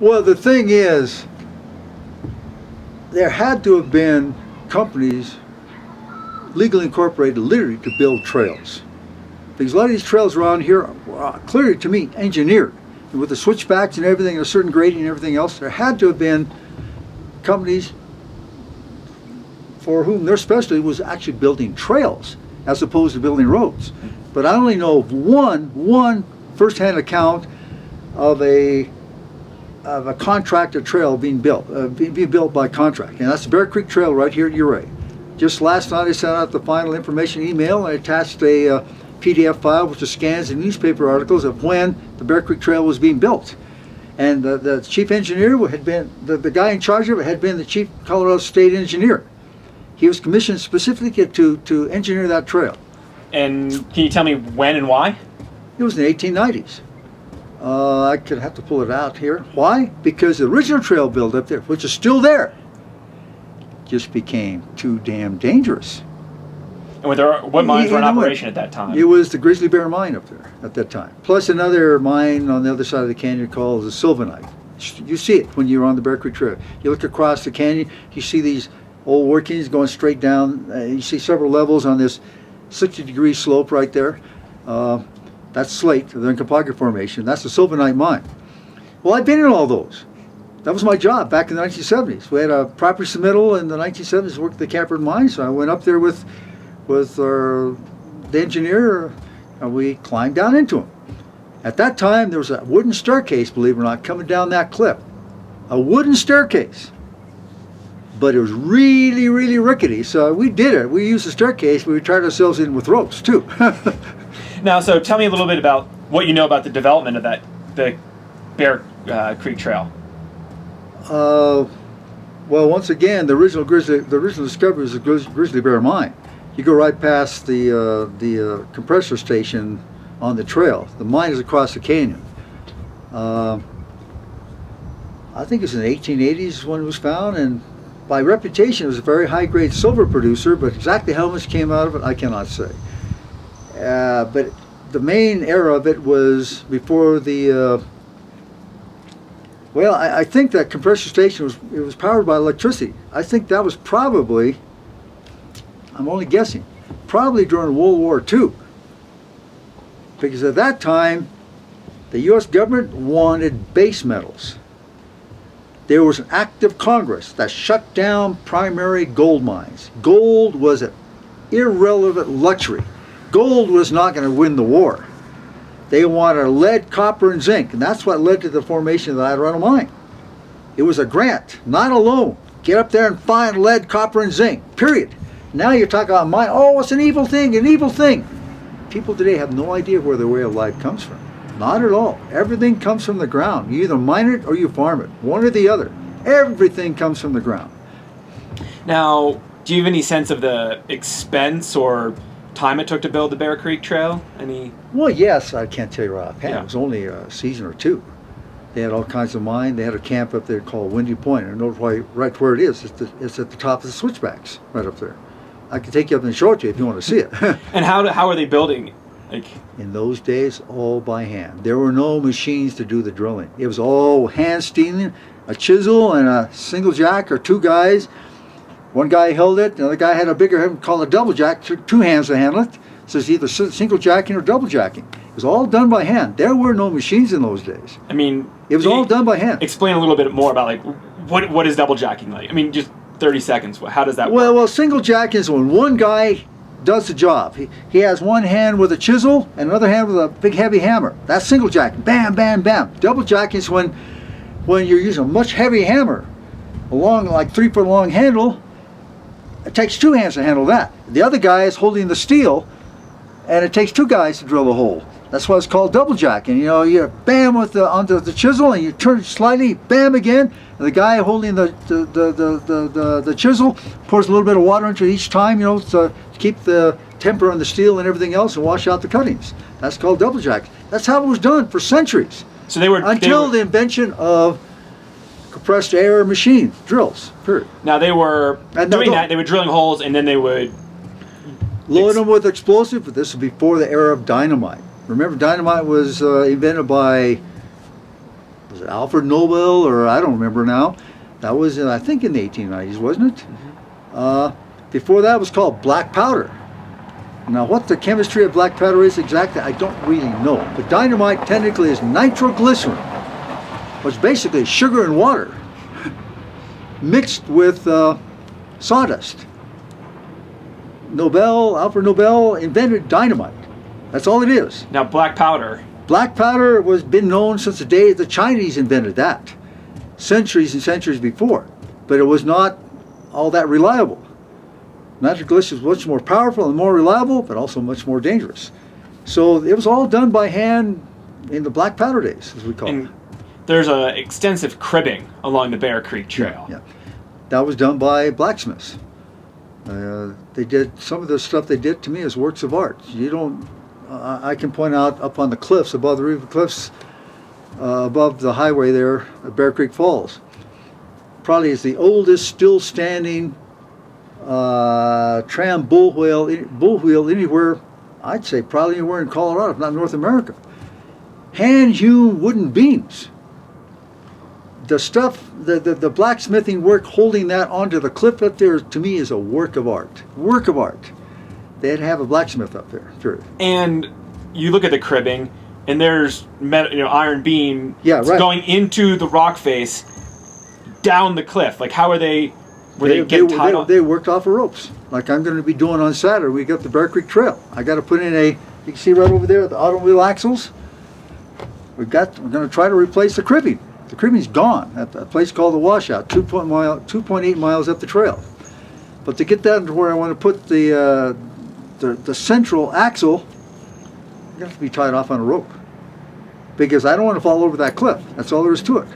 Well, the thing is, there had to have been companies legally incorporated literally to build trails. Because a lot of these trails around here are clearly, to me, engineered. And with the switchbacks and everything, a certain grading and everything else, there had to have been companies for whom their specialty was actually building trails as opposed to building roads. But I only know of one first-hand account of a contractor trail being built by contract, and that's the Bear Creek Trail right here at Ouray. Just last night I sent out the final information email. I attached a PDF file which scans the newspaper articles of when the Bear Creek Trail was being built. And the chief engineer had been, the guy in charge of it had been the chief Colorado State engineer. He was commissioned specifically to engineer that trail. And can you tell me when and why? It was in the 1890s. I could have to pull it out here. Why? Because the original trail built up there, which is still there, just became too damn dangerous. And what mines were in operation at that time? It was the Grizzly Bear mine up there at that time. Plus another mine on the other side of the canyon called the Sylvanite. You see it when you're on the Bear Creek Trail. You look across the canyon, you see these old workings going straight down. You see several levels on this 60-degree slope right there. That's slate, the Uncompahgre Formation. That's the Sylvanite mine. Well, I've been in all those. That was my job back in the 1970s. We had a property submittal in the 1970s, worked at the Camford mine, so I went up there with the engineer, and we climbed down into them. At that time, there was a wooden staircase, believe it or not, coming down that cliff. A wooden staircase. But it was really, really rickety, so we did it. We used the staircase, but we tried ourselves in with ropes, too. Now, so tell me a little bit about what you know about the development of the Bear Creek Trail. Well, once again, the original discovery was the Grizzly Bear mine. You go right past the compressor station on the trail. The mine is across the canyon. I think it was in the 1880s when it was found, and by reputation it was a very high-grade silver producer, but exactly how much came out of it, I cannot say. But the main era of it was before the well, I think that compressor station was powered by electricity. I think that was probably, I'm only guessing, probably during World War II. Because at that time, the U.S. government wanted base metals. There was an act of Congress that shut down primary gold mines. Gold was an irrelevant luxury. Gold was not going to win the war. They wanted lead, copper, and zinc, and that's what led to the formation of the Adirondack mine. It was a grant, not a loan. Get up there and find lead, copper, and zinc, period. Now you're talking about mine. Oh, it's an evil thing, an evil thing. People today have no idea where their way of life comes from. Not at all. Everything comes from the ground. You either mine it or you farm it, one or the other. Everything comes from the ground. Now, do you have any sense of the expense or time it took to build the Bear Creek Trail? Well, yes, I can't tell you right offhand. Yeah. It was only a season or two. They had all kinds of mine. They had a camp up there called Windy Point. I know right where it is. It's at the top of the switchbacks, right up there. I can take you up and show it to you if you want to see it. And how are they building? In those days, all by hand. There were no machines to do the drilling. It was all hand stealing, a chisel and a single jack, or two guys. One guy held it, the other guy had a bigger head called a double jack, two hands to handle it. So it's either single jacking or double jacking. It was all done by hand. There were no machines in those days. It was all done by hand. Explain a little bit more about what is double jacking like? Just 30 seconds. How does that work? Well, single jacking is when one guy does the job. He has one hand with a chisel and another hand with a big heavy hammer. That's single jacking. Bam, bam, bam. Double jacking is when you're using a much heavy hammer, a long, 3 foot long handle. It takes two hands to handle that. The other guy is holding the steel, and it takes two guys to drill the hole. That's why it's called double jacking. You bam onto the chisel, and you turn it slightly, bam again. And the guy holding the chisel pours a little bit of water into it each time, to keep the temper on the steel and everything else, and wash out the cuttings. That's called double jacking. That's how it was done for centuries. So they were until the invention of compressed air machine drills. Period. Now they were doing that. They were drilling holes, and then they would load them with explosive. But this was before the era of dynamite. Remember, dynamite was invented by it Alfred Nobel, or I don't remember now. That was, I think, in the 1890s, wasn't it? Before that, it was called black powder. Now, what the chemistry of black powder is exactly, I don't really know. But dynamite technically is nitroglycerin, which is basically sugar and water mixed with sawdust. Alfred Nobel invented dynamite. That's all it is. Now, black powder. Black powder was been known since the day the Chinese invented that, centuries and centuries before. But it was not all that reliable. Nitroglycerin was much more powerful and more reliable, but also much more dangerous. So it was all done by hand in the black powder days, as we call it. There's an extensive cribbing along the Bear Creek Trail. Yeah. That was done by blacksmiths. They did some of the stuff they did to me as works of art. You don't. I can point out up on the cliffs above the River Cliffs, above the highway there at Bear Creek Falls. Probably is the oldest still standing tram bull wheel anywhere. I'd say probably anywhere in Colorado, if not North America. Hand-hewn wooden beams. The stuff, the blacksmithing work holding that onto the cliff up there, to me, is a work of art. Work of art. They had to have a blacksmith up there, period. And you look at the cribbing, and there's iron beam going into the rock face down the cliff. Like, how are they? They worked off of ropes, like I'm going to be doing on Saturday. We got the Bear Creek Trail. I got to put in you can see right over there the automobile axles. We're going to try to replace the cribbing. The cribbing's gone at a place called the Washout, 2.8 miles up the trail. But to get that to where I want to put the central axle, you have to be tied off on a rope, because I don't want to fall over that cliff. That's all there is to it.